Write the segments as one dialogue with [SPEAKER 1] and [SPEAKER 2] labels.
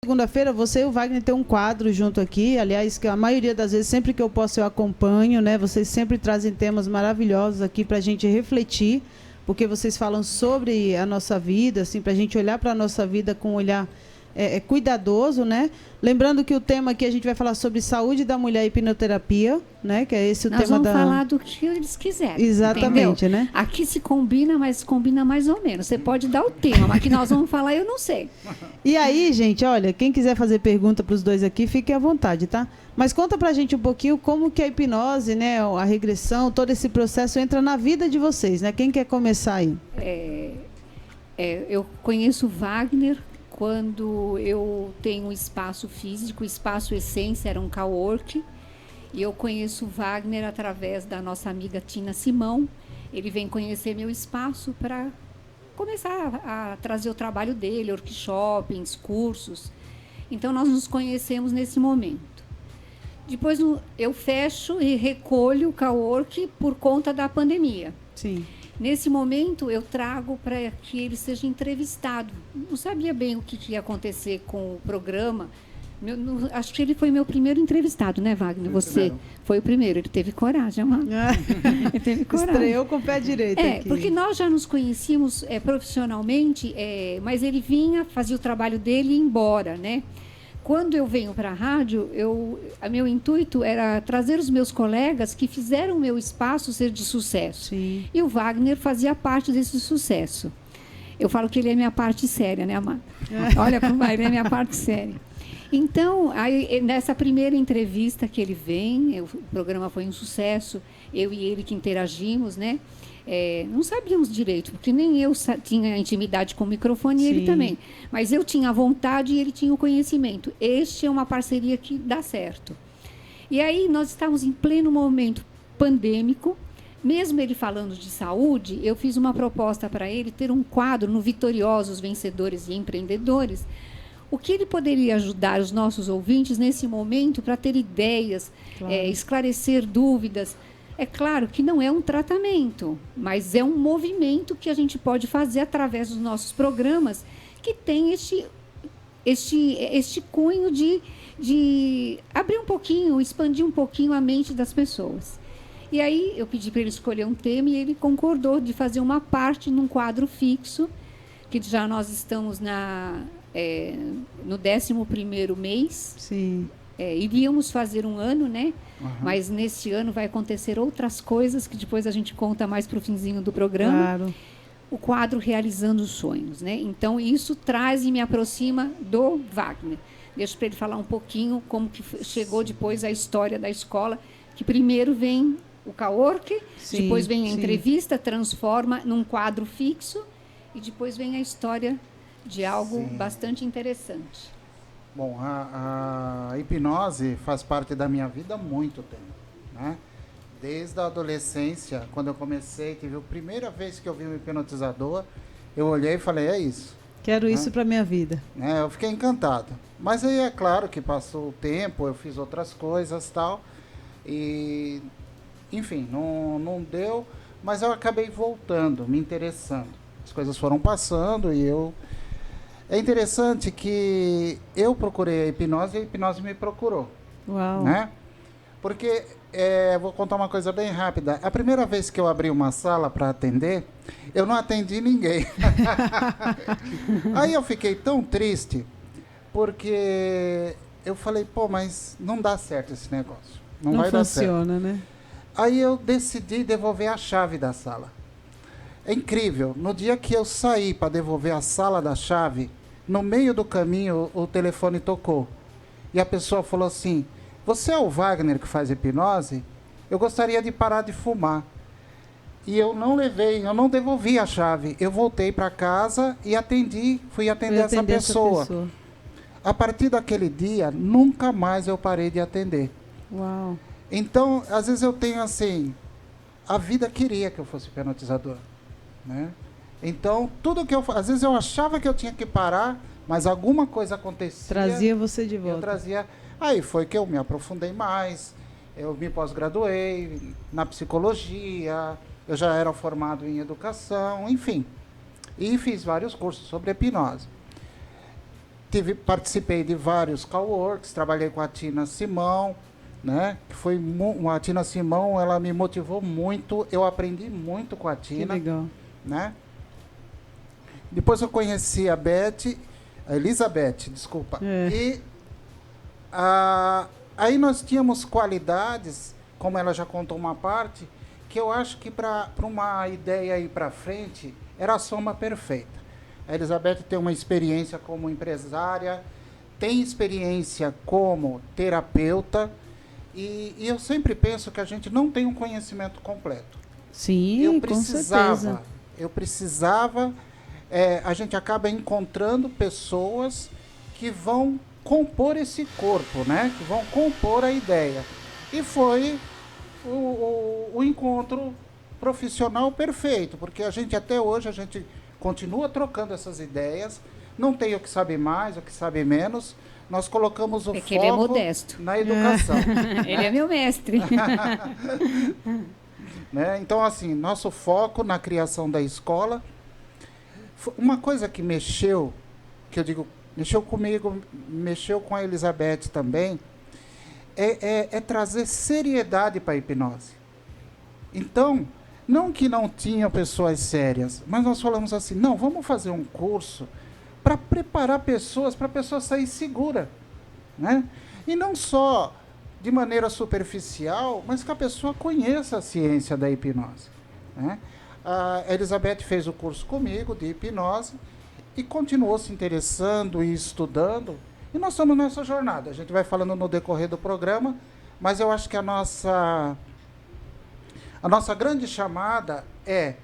[SPEAKER 1] Segunda-feira, você e o Wagner tem um quadro junto aqui, aliás, que a maioria das vezes, sempre que eu posso, eu acompanho, né? Vocês sempre trazem temas maravilhosos aqui para a gente refletir, porque vocês falam sobre a nossa vida, assim, para a gente olhar para a nossa vida com um olhar cuidadoso, né? Lembrando que o tema aqui a gente vai falar sobre saúde da mulher e hipnoterapia, né? Que é esse o
[SPEAKER 2] Nós
[SPEAKER 1] tema
[SPEAKER 2] vamos falar do que eles quiserem.
[SPEAKER 1] Exatamente,
[SPEAKER 2] entendeu?
[SPEAKER 1] né?
[SPEAKER 2] Aqui se combina, mas combina mais ou menos. Você pode dar o tema, mas que nós vamos falar, eu não sei.
[SPEAKER 1] E aí, gente, olha, quem quiser fazer pergunta para os dois aqui, fique à vontade, tá? Mas conta pra gente um pouquinho como que a hipnose, né, a regressão, todo esse processo entra na vida de vocês, né? Quem quer começar aí?
[SPEAKER 2] Eu conheço o Wagner quando eu tenho um espaço físico, o Espaço Essência era um cowork, e eu conheço o Wagner através da nossa amiga Tina Simão. Ele vem conhecer meu espaço para começar a trazer o trabalho dele, workshops, cursos. Então, nós nos conhecemos nesse momento. Depois, eu fecho e recolho o cowork por conta da pandemia.
[SPEAKER 1] Sim.
[SPEAKER 2] Nesse momento, eu trago para que ele seja entrevistado. Não sabia bem o que ia acontecer com o programa. Acho que ele foi meu primeiro entrevistado, né, Wagner? Você foi o primeiro. Ele teve coragem, mano. Ele teve coragem.
[SPEAKER 1] Estreou com o pé direito aqui.
[SPEAKER 2] Porque nós já nos conhecíamos profissionalmente, mas ele vinha, fazia o trabalho dele e ia embora, né? Quando eu venho para a rádio, meu intuito era trazer os meus colegas que fizeram o meu espaço ser de sucesso.
[SPEAKER 1] Sim.
[SPEAKER 2] E o Wagner fazia parte desse sucesso. Eu falo que ele é minha parte séria, né, Amanda? Olha como ele é minha parte séria. Então, aí, nessa primeira entrevista que ele vem, o programa foi um sucesso, eu e ele que interagimos, né? Não sabíamos direito, porque nem eu tinha intimidade com o microfone e ele também. Mas eu tinha a vontade e ele tinha o conhecimento. Este é uma parceria que dá certo. E aí nós estávamos em pleno momento pandêmico. Mesmo ele falando de saúde, eu fiz uma proposta para ele ter um quadro no Vitoriosos, Vencedores e Empreendedores. O que ele poderia ajudar os nossos ouvintes nesse momento para ter ideias, claro, esclarecer dúvidas. É claro que não é um tratamento, mas é um movimento que a gente pode fazer através dos nossos programas, que tem este cunho de abrir um pouquinho, expandir um pouquinho a mente das pessoas. E aí eu pedi para ele escolher um tema e ele concordou de fazer uma parte num quadro fixo, que já nós estamos no 11º mês.
[SPEAKER 1] Sim.
[SPEAKER 2] Iríamos fazer um ano, né?
[SPEAKER 3] Uhum.
[SPEAKER 2] Mas nesse ano vai acontecer outras coisas que depois a gente conta mais para o finzinho do programa.
[SPEAKER 1] Claro.
[SPEAKER 2] O quadro Realizando os Sonhos, né? Então, isso traz e me aproxima do Wagner. Deixo para ele falar um pouquinho como que chegou depois a história da escola, que primeiro vem o cowork, depois vem a entrevista, transforma num quadro fixo, e depois vem a história de algo bastante interessante.
[SPEAKER 3] Bom, a hipnose faz parte da minha vida há muito tempo, né? Desde a adolescência, quando eu comecei, tive a primeira vez que eu vi um hipnotizador, eu olhei e falei, é isso.
[SPEAKER 1] Quero isso para minha vida.
[SPEAKER 3] Eu fiquei encantado. Mas aí é claro que passou o tempo, eu fiz outras coisas e tal, e enfim, não deu, mas eu acabei voltando, me interessando. As coisas foram passando e eu... É interessante que eu procurei a hipnose e a hipnose me procurou.
[SPEAKER 1] Uau.
[SPEAKER 3] Né? Porque, vou contar uma coisa bem rápida. A primeira vez que eu abri uma sala para atender, eu não atendi ninguém. Aí eu fiquei tão triste, porque eu falei, mas não dá certo esse negócio. Não vai dar certo.
[SPEAKER 1] Não funciona, né?
[SPEAKER 3] Aí eu decidi devolver a chave da sala. É incrível. No dia que eu saí para devolver a sala da chave, no meio do caminho, o telefone tocou. E a pessoa falou assim, você é o Wagner que faz hipnose? Eu gostaria de parar de fumar. E eu não devolvi a chave. Eu voltei para casa e fui atender essa pessoa. A partir daquele dia, nunca mais eu parei de atender.
[SPEAKER 1] Uau.
[SPEAKER 3] Então, às vezes eu tenho assim, a vida queria que eu fosse hipnotizador, né? Então, tudo que às vezes eu achava que eu tinha que parar, mas alguma coisa acontecia.
[SPEAKER 1] Trazia você de volta.
[SPEAKER 3] Eu trazia. Aí foi que eu me aprofundei mais, eu me pós-graduei na psicologia, eu já era formado em educação, enfim. E fiz vários cursos sobre hipnose. Participei de vários coworks, trabalhei com a Tina Simão, né? Que foi a Tina Simão, ela me motivou muito, eu aprendi muito com a Tina.
[SPEAKER 1] Que legal.
[SPEAKER 3] Né? Depois eu conheci a Elizabeth, desculpa. E aí nós tínhamos qualidades, como ela já contou uma parte, que eu acho que para uma ideia ir para frente era a soma perfeita. A Elizabeth tem uma experiência como empresária, tem experiência como terapeuta, e eu sempre penso que a gente não tem um conhecimento completo.
[SPEAKER 1] Sim, com certeza.
[SPEAKER 3] Eu precisava, a gente acaba encontrando pessoas que vão compor esse corpo, né? Que vão compor a ideia. E foi o encontro profissional perfeito, porque até hoje a gente continua trocando essas ideias, não tem o que sabe mais, o que sabe menos, nós colocamos o foco
[SPEAKER 2] ele é modesto.
[SPEAKER 3] Na educação.
[SPEAKER 2] Ele é meu mestre.
[SPEAKER 3] Né? Então, assim, nosso foco na criação da escola, uma coisa que mexeu, que eu digo, mexeu comigo, mexeu com a Elizabeth também, é trazer seriedade para a hipnose. Então, não que não tinham pessoas sérias, mas nós falamos assim, não, vamos fazer um curso para preparar pessoas, para a pessoa sair segura, né? E não só de maneira superficial, mas que a pessoa conheça a ciência da hipnose, né? A Elizabeth fez o curso comigo de hipnose e continuou se interessando e estudando, e nós estamos nessa jornada. A gente vai falando no decorrer do programa, mas eu acho que a nossa grande chamada é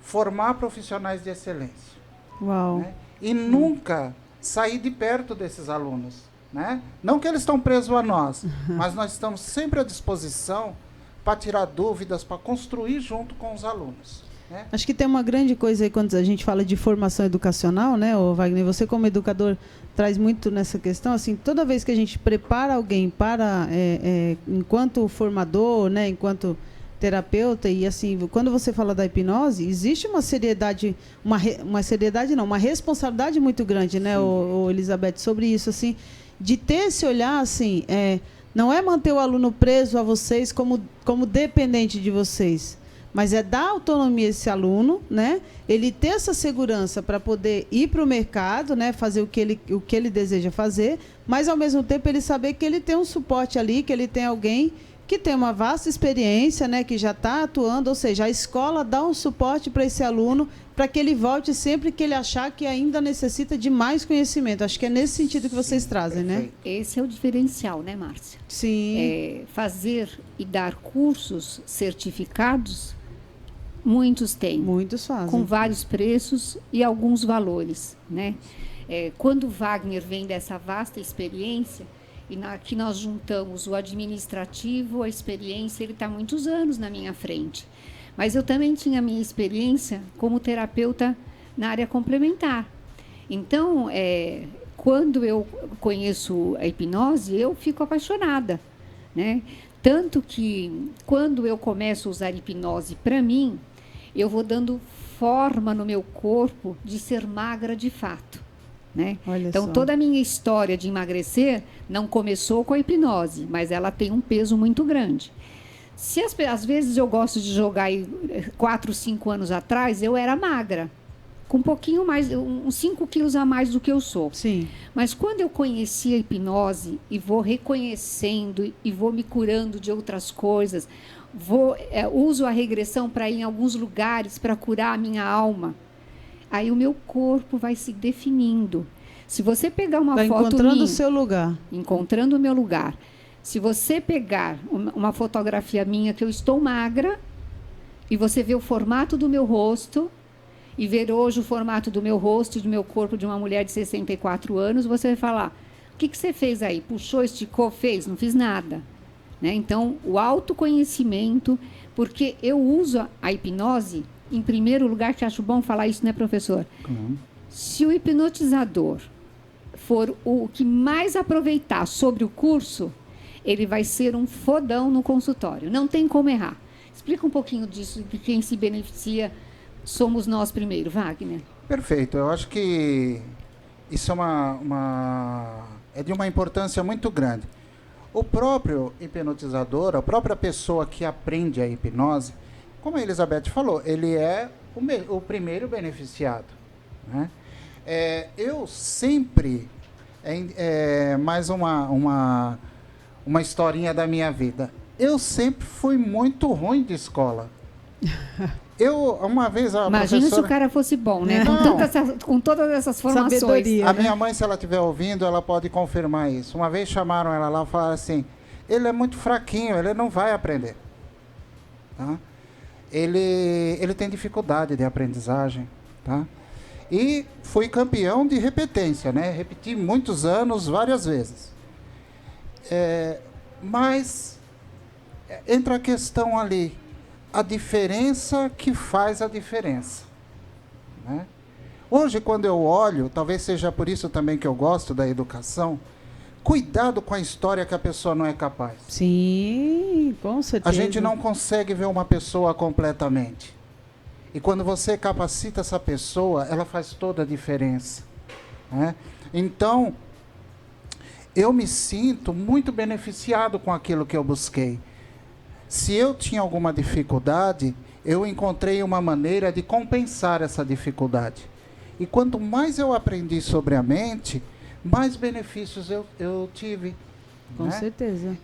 [SPEAKER 3] formar profissionais de excelência.
[SPEAKER 1] Uau.
[SPEAKER 3] Né? E nunca sair de perto desses alunos. Né? Não que eles estão presos a nós, mas nós estamos sempre à disposição para tirar dúvidas, para construir junto com os alunos. Né?
[SPEAKER 1] Acho que tem uma grande coisa aí quando a gente fala de formação educacional, né, Wagner? Você como educador traz muito nessa questão, assim, toda vez que a gente prepara alguém para, enquanto formador, né, enquanto terapeuta, e assim, quando você fala da hipnose, existe uma seriedade, uma seriedade não, uma responsabilidade muito grande, né, Elizabeth, sobre isso, assim, de ter esse olhar, assim, não é manter o aluno preso a vocês como dependente de vocês, mas é dar autonomia a esse aluno, né? Ele ter essa segurança para poder ir para o mercado, né? Fazer o que ele deseja fazer, mas ao mesmo tempo ele saber que ele tem um suporte ali, que ele tem alguém que tem uma vasta experiência, né? Que já está atuando, ou seja, a escola dá um suporte para esse aluno para que ele volte sempre que ele achar que ainda necessita de mais conhecimento. Acho que é nesse sentido que vocês trazem, né?
[SPEAKER 2] Esse é o diferencial, né, Márcia?
[SPEAKER 1] Sim.
[SPEAKER 2] Fazer e dar cursos certificados, muitos têm.
[SPEAKER 1] Muitos fazem.
[SPEAKER 2] Com vários preços e alguns valores, né? Quando o Wagner vem dessa vasta experiência, e aqui nós juntamos o administrativo, a experiência, ele está há muitos anos na minha frente. Mas eu também tinha a minha experiência como terapeuta na área complementar. Então, quando eu conheço a hipnose, eu fico apaixonada, né? Tanto que, quando eu começo a usar hipnose para mim, eu vou dando forma no meu corpo de ser magra de fato, né? Então, toda a minha história de emagrecer não começou com a hipnose, mas ela tem um peso muito grande. Às vezes eu gosto de jogar aí 4, 5 anos atrás, eu era magra, com um pouquinho mais, uns 5 quilos a mais do que eu sou.
[SPEAKER 1] Sim.
[SPEAKER 2] Mas quando eu conheci a hipnose e vou reconhecendo e vou me curando de outras coisas, uso a regressão para ir em alguns lugares para curar a minha alma, aí o meu corpo vai se definindo. Se você pegar uma foto
[SPEAKER 1] encontrando
[SPEAKER 2] minha,
[SPEAKER 1] o seu lugar.
[SPEAKER 2] Encontrando o meu lugar. Se você pegar uma fotografia minha que eu estou magra e você vê o formato do meu rosto e ver hoje o formato do meu rosto e do meu corpo de uma mulher de 64 anos, você vai falar, o que você fez aí? Puxou, esticou, fez? Não fiz nada. Né? Então, o autoconhecimento, porque eu uso a hipnose, em primeiro lugar, que acho bom falar isso, né, professor? Se o hipnotizador for o que mais aproveitar sobre o curso, ele vai ser um fodão no consultório. Não tem como errar. Explica um pouquinho disso, de quem se beneficia somos nós primeiro, Wagner.
[SPEAKER 3] Perfeito. Eu acho que isso é de uma importância muito grande. O próprio hipnotizador, a própria pessoa que aprende a hipnose, como a Elizabeth falou, ele é o primeiro beneficiado, né? Eu sempre, mais uma historinha da minha vida, eu sempre fui muito ruim de escola. Uma vez a
[SPEAKER 2] Imagina
[SPEAKER 3] professora...
[SPEAKER 2] se o cara fosse bom, né?
[SPEAKER 3] Não.
[SPEAKER 2] Com todas essas formações.
[SPEAKER 1] Sabedoria.
[SPEAKER 3] A minha mãe, se ela estiver ouvindo, ela pode confirmar isso. Uma vez chamaram ela lá e falaram assim, ele é muito fraquinho, ele não vai aprender. Tá? Ele tem dificuldade de aprendizagem. Tá? E fui campeão de repetência, né? Repeti muitos anos, várias vezes. Mas entra a questão ali, a diferença que faz a diferença, né? Hoje, quando eu olho, talvez seja por isso também que eu gosto da educação, cuidado com a história que a pessoa não é capaz.
[SPEAKER 1] Sim, com certeza.
[SPEAKER 3] A gente não consegue ver uma pessoa completamente. E quando você capacita essa pessoa, ela faz toda a diferença, né? Então, eu me sinto muito beneficiado com aquilo que eu busquei. Se eu tinha alguma dificuldade, eu encontrei uma maneira de compensar essa dificuldade. E quanto mais eu aprendi sobre a mente, mais benefícios eu tive.
[SPEAKER 1] Com
[SPEAKER 3] né?
[SPEAKER 1] certeza.